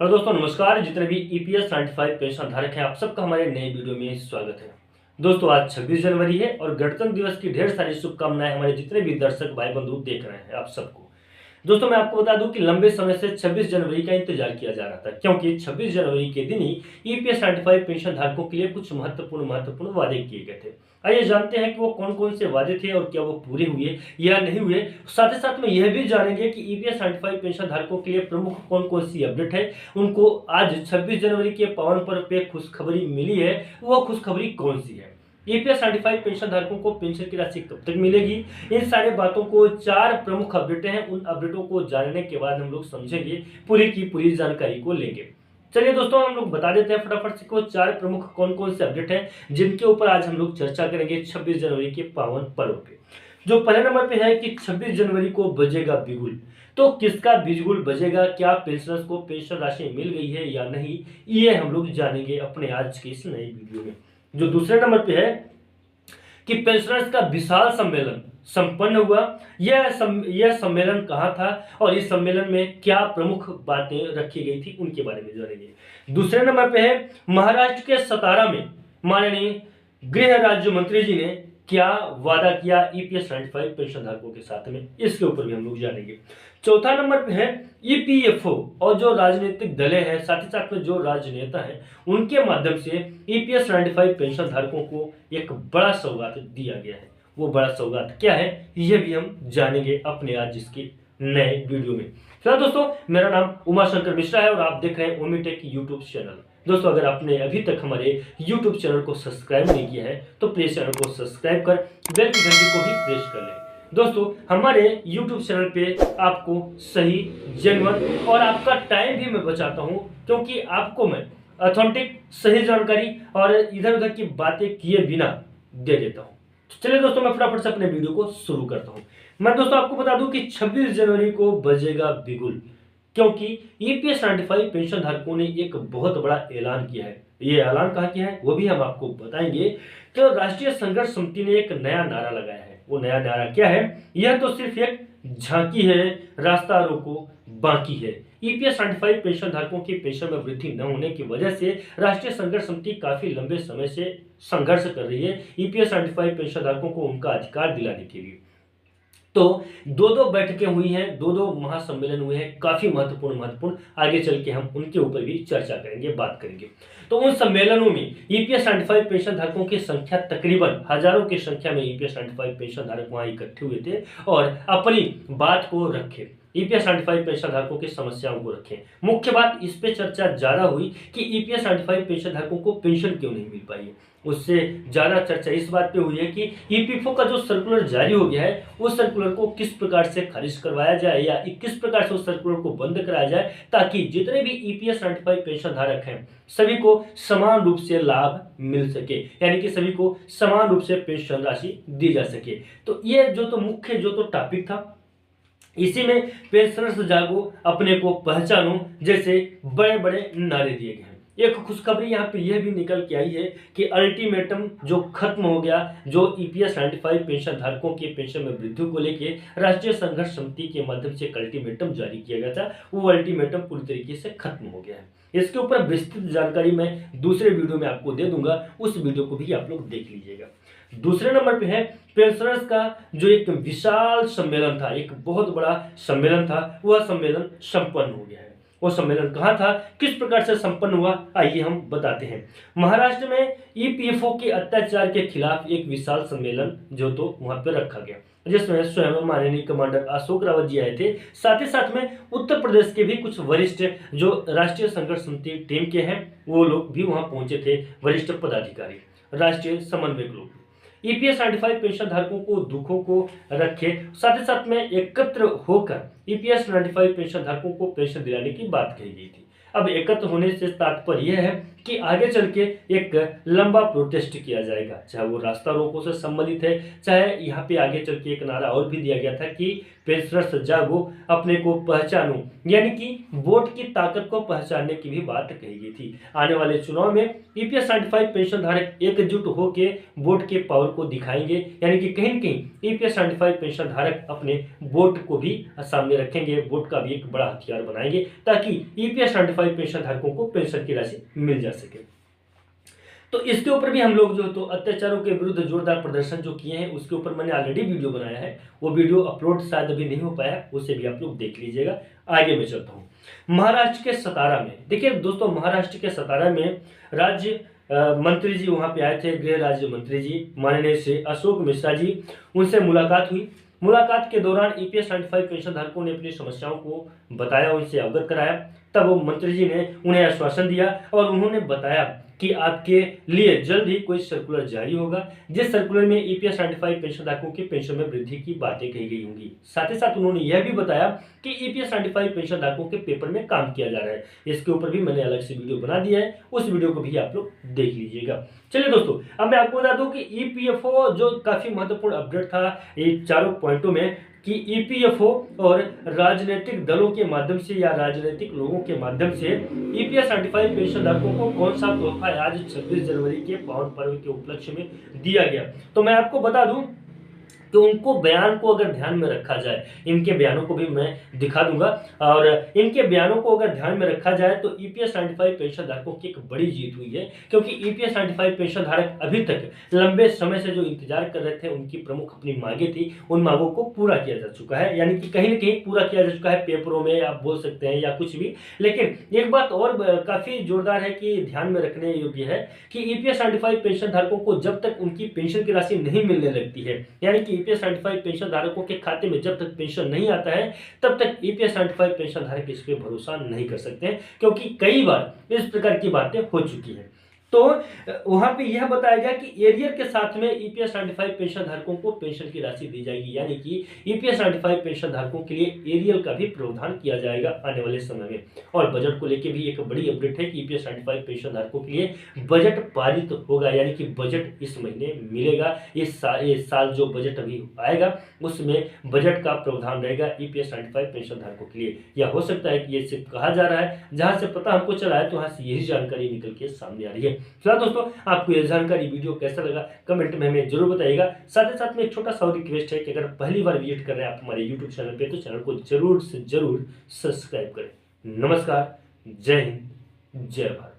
Hello दोस्तों, नमस्कार। जितने भी ईपीएस 95 पेंशन धारक हैं, आप सबका हमारे नए वीडियो में स्वागत है। दोस्तों, आज 26 जनवरी है और गणतंत्र दिवस की ढेर सारी शुभकामनाएं हमारे जितने भी दर्शक भाई बंधु देख रहे हैं आप सबको। दोस्तों, मैं आपको बता दूं कि लंबे समय से 26 जनवरी का इंतजार किया जा रहा था, क्योंकि 26 जनवरी के दिन ही ईपीएस 95 पेंशन धारकों के लिए कुछ महत्वपूर्ण वादे किए गए थे। आइए जानते हैं कि वो कौन कौन से वादे थे और क्या वो पूरे हुए या नहीं हुए। साथ ही साथ में यह भी जानेंगे कि ईपीएस 95 पेंशन धारकों के लिए प्रमुख कौन कौन सी अपडेट है, उनको आज 26 जनवरी के पावन पर्व पे खुशखबरी मिली है, वो खुशखबरी कौन सी है। ईपीएस 95 पेंशन धारकों को पेंशन की राशि कब तक मिलेगी, इन सारे बातों को, चार प्रमुख अपडेटें हैं, उन अपडेटों को जानने के बाद हम लोग समझेंगे, पूरी की पूरी जानकारी को लेंगे। चलिए दोस्तों, हम लोग बता देते हैं फटाफट से को चार प्रमुख कौन कौन से अपडेट हैं जिनके ऊपर आज हम लोग चर्चा करेंगे 26 जनवरी के पावन पर्व पे। जो पहले नंबर पे है कि 26 जनवरी को बजेगा बिगुल। तो किसका बिगुल बजेगा, क्या पेंशनर्स को पेंशन राशि मिल गई है या नहीं, ये हम लोग जानेंगे अपने आज के इस नए वीडियो में। जो दूसरे नंबर पे है कि पेंशनर्स का विशाल सम्मेलन संपन्न हुआ। यह सम्मेलन कहाँ था और इस सम्मेलन में क्या प्रमुख बातें रखी गई थी, उनके बारे में जानेंगे। दूसरे नंबर पे है महाराष्ट्र के सतारा में माननीय गृह राज्य मंत्री जी ने क्या वादा किया ईपीएस 95 पेंशन धारकों के साथ में, इसके ऊपर भी हम लोग जानेंगे। चौथा नंबर पे है ईपीएफओ और जो राजनीतिक दलें हैं, साथ ही साथ में जो राजनेता हैं, उनके माध्यम से ईपीएस 95 पेंशन धारकों को एक बड़ा सौगात दिया गया है। वो बड़ा सौगात क्या है, ये भी हम जानेंगे अपने आज इसके नए वीडियो में। फिलहाल दोस्तों, मेरा नाम उमाशंकर मिश्रा है और आप देख रहे हैं ओमीटेक यूट्यूब चैनल। दोस्तों, अगर आपने अभी तक हमारे यूट्यूब चैनल को सब्सक्राइब नहीं किया है तो प्लीज चैनल को सब्सक्राइब कर बेल की घंटी को भी प्रेस कर लें। दोस्तों, हमारे यूट्यूब चैनल पे आपको सही, जेन्युइन और आपका टाइम भी मैं बचाता हूं, क्योंकि आपको मैं ऑथेंटिक सही जानकारी और इधर उधर की बातें किए बिना दे देता हूं। तो चलिए दोस्तों, मैं फटाफट से अपने वीडियो को शुरू करता हूं। मैं दोस्तों आपको बता दूं कि 26 जनवरी को बजेगा बिगुल, क्योंकि ईपीएस 95 पेंशन धारकों ने एक बहुत बड़ा ऐलान किया है। ये ऐलान कहाँ किया है वो भी हम आपको बताएंगे। तो राष्ट्रीय संघर्ष समिति ने एक नया नारा लगाया है। वो नया नारा क्या है, यह तो सिर्फ एक झांकी है, रास्ता रोको बाकी है। ईपीएस 95 पेंशन धारकों की पेंशन में वृद्धि न होने की वजह से राष्ट्रीय संघर्ष समिति काफी लंबे समय से संघर्ष कर रही है ईपीएस 95 पेंशन धारकों को उनका अधिकार दिलाने के लिए। तो दो दो बैठकें हुई हैं, दो दो महासम्मेलन हुए हैं, काफी महत्वपूर्ण। आगे चल के हम उनके ऊपर भी चर्चा करेंगे, बात करेंगे। तो उन सम्मेलनों में ईपीएस 95 पेंशन धारकों की संख्या तकरीबन हजारों की संख्या में ईपीएस 95 पेंशन धारक वहां इकट्ठे हुए थे और अपनी बात को रखे, ईपीएस 95 पेंशन धारकों की समस्याओं को रखें। मुख्य बात इस पे चर्चा ज्यादा हुई कि ईपीएस 95 पेंशन धारकों को पेंशन क्यों नहीं मिल पाई है। उससे ज्यादा चर्चा इस बात पे हुई है कि ईपीएफओ का जो सर्कुलर जारी हो गया है, उस सर्कुलर को किस प्रकार से खारिज करवाया जाए या किस प्रकार से उस सर्कुलर को बंद कराया जाए, ताकि जितने भी ईपीएस 95 पेंशन धारक हैं सभी को समान रूप से लाभ मिल सके, यानी कि सभी को समान रूप से पेंशन राशि दी जा सके। तो ये जो तो मुख्य जो तो टॉपिक था, इसी में पेंशनर्स जागो, अपने को पहचानो जैसे बड़े बड़े नारे दिए गए हैं। एक खुशखबरी यहाँ पे यह भी निकल के आई है कि अल्टीमेटम जो खत्म हो गया, जो ईपीएस 95 पेंशन धारकों के पेंशन में वृद्धि को लेके राष्ट्रीय संघर्ष समिति के माध्यम से एक अल्टीमेटम जारी किया गया था, वो अल्टीमेटम पूरी तरीके से खत्म हो गया है। इसके ऊपर विस्तृत जानकारी मैं दूसरे वीडियो में आपको दे दूंगा, उस वीडियो को भी आप लोग देख लीजिएगा। दूसरे नंबर पे है पेंशनर्स का जो एक विशाल सम्मेलन था, एक बहुत बड़ा सम्मेलन था, वह सम्मेलन संपन्न हो गया है। वो सम्मेलन कहाँ था, किस प्रकार से संपन्न हुआ, आइए हम बताते हैं। महाराष्ट्र में ईपीएफओ के अत्याचार के खिलाफ एक विशाल सम्मेलन जो तो वहां पर रखा गया, जिसमें स्वयं माननीय कमांडर अशोक रावत जी आए थे। साथ ही साथ में उत्तर प्रदेश के भी कुछ वरिष्ठ जो राष्ट्रीय संघर्ष समिति टीम के हैं, वो लोग भी वहां पहुंचे थे, वरिष्ठ पदाधिकारी, राष्ट्रीय समन्वयक लोग। ईपीएस 95 पेंशन धारकों को दुखों को रखे, साथ ही साथ में एकत्र होकर ईपीएस 95 पेंशन धारकों को पेंशन दिलाने की बात कही गई थी। अब एकत्र होने से तात्पर्य यह है कि आगे चल के एक लंबा प्रोटेस्ट किया जाएगा, चाहे वो रास्ता रोको से संबंधित है, चाहे यहाँ पे आगे चल के एक नारा और भी दिया गया था कि पेंशनर्स जागो, अपने को पहचानो, यानी कि वोट की ताकत को पहचानने की भी बात कही गई थी। आने वाले चुनाव में ईपीएस 75 पेंशन धारक एकजुट होकर वोट के पावर को दिखाएंगे, यानी कि कहीं न कहीं ईपीएस 75 पेंशन धारक अपने वोट को भी सामने रखेंगे, वोट का भी एक बड़ा हथियार बनाएंगे ताकि ईपीएस 75 पेंशन धारकों को पेंशन की राशि मिल जा सके। तो इसके ऊपर भी हम लोग जो तो अत्याचारों के विरुद्ध जोरदार प्रदर्शन जो किए हैं उसके ऊपर मैंने ऑलरेडी वीडियो बनाया है, वो वीडियो अपलोड शायद अभी नहीं हो पाया, उसे भी आप लोग देख लीजिएगा। आगे मैं चलता हूँ महाराष्ट्र के सतारा में। देखिए दोस्तों, महाराष्ट्र के सतारा में राज्य मंत्री जी वहां पे आए थे, गृह राज्य मंत्री जी माननीय श्री अशोक मिश्रा जी, उनसे मुलाकात हुई। मुलाकात के दौरान ईपीएस 75 पेंशन धारकों ने अपनी समस्याओं को बताया, उनसे अवगत कराया। तब मंत्री जी ने उन्हें आश्वासन दिया और उन्होंने बताया कि आपके लिए जल्द ही कोई सर्कुलर जारी होगा, जिस सर्कुलर में ईपीएस 75 पेंशन धारकों की पेंशन में वृद्धि की बातें कही गई होंगी। साथ ही साथ उन्होंने यह भी बताया कि ईपीएस 75 पेंशन धारकों के पेपर में काम किया जा रहा है। इसके ऊपर भी मैंने अलग से वीडियो बना दिया है, उस वीडियो को भी आप लोग देख लीजिएगा। चलिए दोस्तों, अब मैं आपको बता दूं कि ईपीएफओ जो काफी महत्वपूर्ण अपडेट था ये चारों पॉइंटों में, कि ईपीएफओ और राजनीतिक दलों के माध्यम से या राजनीतिक लोगों के माध्यम से ईपीएस 75 पेंशन धारकों को कौन सा तोहफा आज 26 जनवरी के पावन पर्व के उपलक्ष्य में दिया गया। तो मैं आपको बता दूं तो उनको बयान को अगर ध्यान में रखा जाए, इनके बयानों को भी मैं दिखा दूंगा, और इनके बयानों को अगर ध्यान में रखा जाए तो ईपीएस 95 पेंशन धारकों की एक बड़ी जीत हुई है, क्योंकि ईपीएस 95 पेंशन धारक अभी तक लंबे समय से जो इंतजार कर रहे थे, उनकी प्रमुख अपनी मांगे थी, उन मांगों को पूरा किया जा चुका है, यानी कि कहीं न कहीं पूरा किया जा चुका है, पेपरों में आप बोल सकते हैं या कुछ भी। लेकिन एक बात और काफी जोरदार है कि ध्यान में रखने योग्य है कि ईपीएस 95 पेंशन धारकों को जब तक उनकी पेंशन की राशि नहीं मिलने लगती है, यानी कि ईपीएस 75 पेंशन धारकों के खाते में जब तक पेंशन नहीं आता है, तब तक ईपीएस 75 पेंशन धारक इस पे भरोसा नहीं कर सकते हैं, क्योंकि कई बार इस प्रकार की बातें हो चुकी हैं। तो वहां पे यह बताया गया कि एरियर के साथ में ईपीएस 95 पेंशन धारकों को पेंशन की राशि दी जाएगी, यानी कि ईपीएस 95 पेंशन धारकों के लिए एरियल का भी प्रावधान किया जाएगा आने वाले समय में। और बजट को लेकर भी एक बड़ी अपडेट है कि ईपीएस 95 पेंशन धारकों के लिए बजट पारित होगा, यानी कि बजट इस महीने मिलेगा। इस साल जो बजट अभी आएगा उसमें बजट का प्रावधान रहेगा ईपीएस 95 पेंशन धारकों के लिए। या हो सकता है कि ये सिर्फ कहा जा रहा है, जहां से पता हमको चला है तो वहां से यही जानकारी निकल के सामने आ रही है। फिलहाल दोस्तों, आपको यह जानकारी वीडियो कैसा लगा कमेंट में हमें जरूर बताइएगा। साथ ही साथ में एक छोटा सा रिक्वेस्ट है कि अगर पहली बार विजिट कर रहे हैं आप हमारे यूट्यूब चैनल पे, तो चैनल को जरूर से जरूर सब्सक्राइब करें। नमस्कार, जय हिंद, जय भारत।